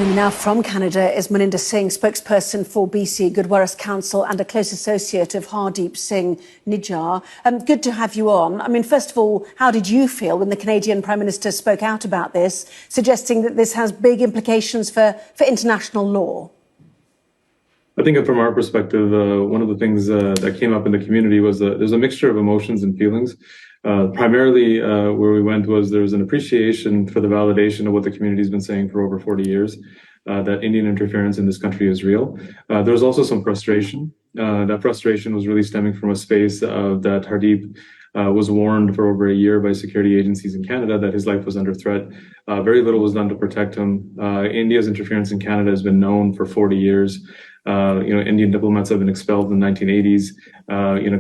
Now from Canada is Mohninder Singh, spokesperson for BC Gurdwara's Council and a close associate of Hardeep Singh Nijjar. Good to have you on. I mean, first of all, how did you feel when the Canadian Prime Minister spoke out about this, suggesting that this has big implications for international law? I think from our perspective, one of the things that came up in the community was there's a mixture of emotions and feelings. Primarily, where we went was there was an appreciation for the validation of what the community has been saying for over 40 years, that Indian interference in this country is real. There was also some frustration. That frustration was really stemming from a space that Hardeep was warned for over a year by security agencies in Canada that his life was under threat. Very little was done to protect him. India's interference in Canada has been known for 40 years. Indian diplomats have been expelled in the 1980s.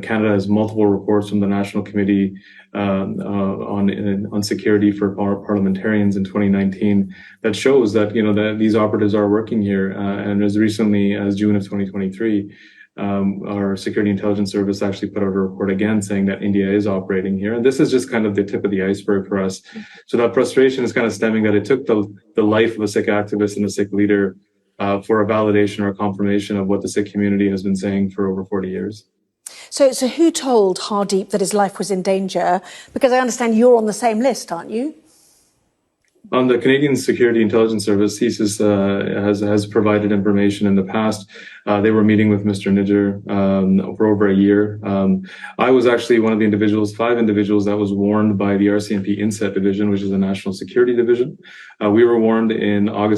Canada has multiple reports from the National Committee on Security for Parliamentarians in 2019 that shows that that these operatives are working here. And as recently as June of 2023, our Security Intelligence Service actually put out a report again saying that India is operating here. And this is just kind of the tip of the iceberg for us. So that frustration is kind of stemming that it took the life of a Sikh activist and a Sikh leader for a validation or a confirmation of what the Sikh community has been saying for over 40 years. So who told Hardeep that his life was in danger? Because I understand you're on the same list, aren't you? On the Canadian Security Intelligence Service, CSIS has provided information in the past. They were meeting with Mr. Nijjar for over a year. I was actually one of the 5 individuals that was warned by the RCMP INSET division, which is a national security division. We were warned in July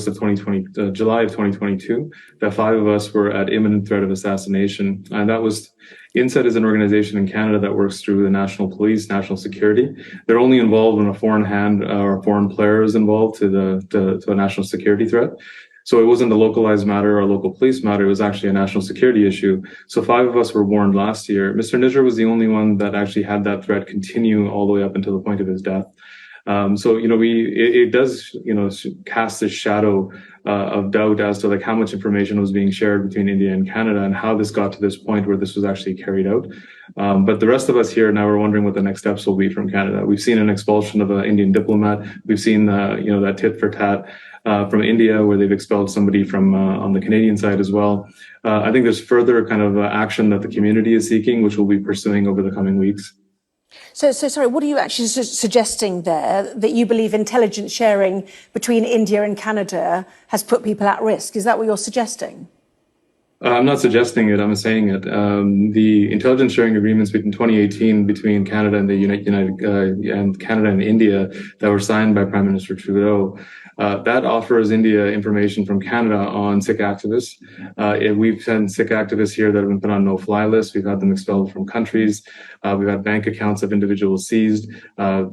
of 2022, that 5 of us were at imminent threat of assassination. And that was INSET is an organization in Canada that works through the national police, national security. They're only involved when a foreign hand or a foreign player is involved to a national security threat. So it wasn't a localized matter or a local police matter. It was actually a national security issue. So 5 of us were warned last year. Mr. Nijjar was the only one that actually had that threat continue all the way up until the point of his death. So it does cast this shadow of doubt as to how much information was being shared between India and Canada and how this got to this point where this was actually carried out. But the rest of us here now are wondering what the next steps will be from Canada. We've seen an expulsion of an Indian diplomat. We've seen that tit for tat from India, where they've expelled somebody from on the Canadian side as well. I think there's further kind of action that the community is seeking, which we'll be pursuing over the coming weeks. So sorry, what are you actually suggesting there? That you believe intelligence sharing between India and Canada has put people at risk? Is that what you're suggesting? I'm not suggesting it, I'm saying it. The intelligence sharing agreements in 2018 between Canada and Canada and India that were signed by Prime Minister Trudeau, that offers India information from Canada on Sikh activists. We've had Sikh activists here that have been put on no-fly lists. We've had them expelled from countries. We've had bank accounts of individuals seized,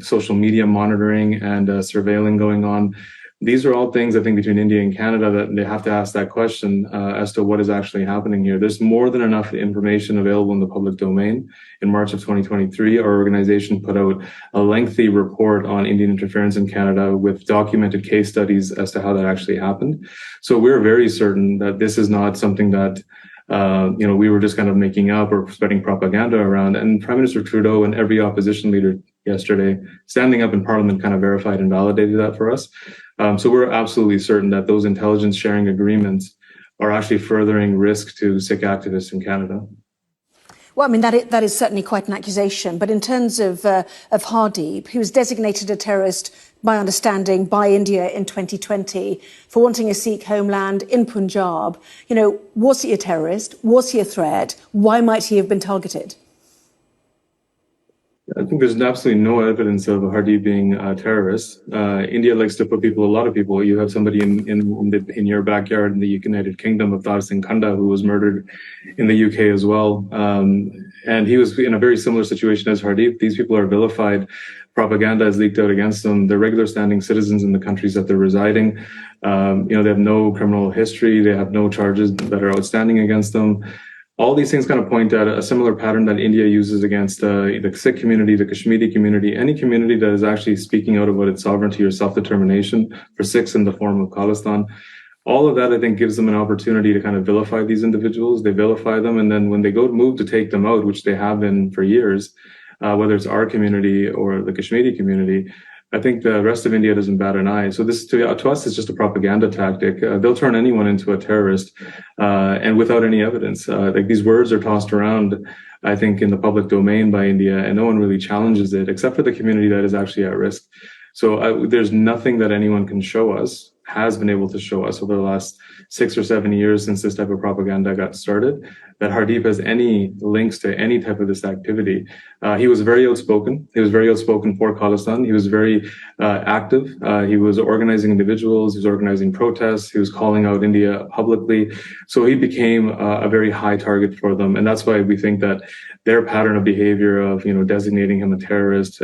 social media monitoring and surveilling going on. These are all things, I think, between India and Canada that they have to ask that question as to what is actually happening here. There's more than enough information available in the public domain. In March of 2023, our organization put out a lengthy report on Indian interference in Canada with documented case studies as to how that actually happened. So we're very certain that this is not something that we were just kind of making up or spreading propaganda around. And Prime Minister Trudeau and every opposition leader yesterday standing up in Parliament kind of verified and validated that for us. So we're absolutely certain that those intelligence sharing agreements are actually furthering risk to Sikh activists in Canada. Well, I mean, that is certainly quite an accusation. But in terms of Hardeep, who was designated a terrorist, by understanding, by India in 2020 for wanting a Sikh homeland in Punjab, was he a terrorist? Was he a threat? Why might he have been targeted? I think there's absolutely no evidence of Hardeep being a terrorist. India likes to put a lot of people. You have somebody in your backyard in the United Kingdom of Tar Singh Khanda, who was murdered in the UK as well. And he was in a very similar situation as Hardeep. These people are vilified. Propaganda is leaked out against them. They're regular standing citizens in the countries that they're residing. They have no criminal history. They have no charges that are outstanding against them. All these things kind of point at a similar pattern that India uses against the Sikh community, the Kashmiri community, any community that is actually speaking out about its sovereignty or self-determination, for Sikhs in the form of Khalistan. All of that, I think, gives them an opportunity to kind of vilify these individuals. They vilify them, and then when they move to take them out, which they have been for years, whether it's our community or the Kashmiri community, I think the rest of India doesn't bat an eye. So this, to us, is just a propaganda tactic. They'll turn anyone into a terrorist, and without any evidence. Like these words are tossed around, I think, in the public domain by India, and no one really challenges it, except for the community that is actually at risk. So there's nothing that anyone can show us, has been able to show us over the last 6 or 7 years since this type of propaganda got started, that Hardeep has any links to any type of this activity. He was very outspoken. He was very outspoken for Khalistan. He was very active. He was organizing individuals. He was organizing protests. He was calling out India publicly. So he became a very high target for them. And that's why we think that their pattern of behavior of, designating him a terrorist,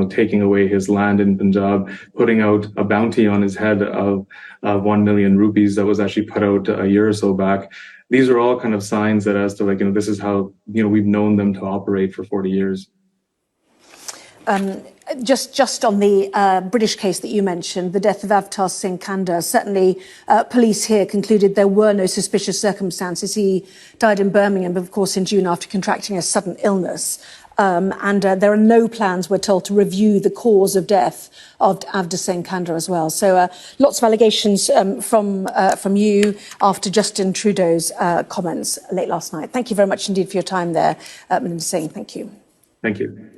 taking away his land in Punjab, putting out a bounty on his head of 1 million rupees that was actually put out a year or so back. These are all kind of signs that as to this is how, we've known them to operate for 40 years. Just on the British case that you mentioned, the death of Avtar Singh Kanda, certainly police here concluded there were no suspicious circumstances. He died in Birmingham, of course, in June after contracting a sudden illness. And there are no plans, we're told, to review the cause of death of Avtar Singh Kanda as well. So lots of allegations from you after Justin Trudeau's comments late last night. Thank you very much indeed for your time there, Mohninder Singh. Thank you. Thank you.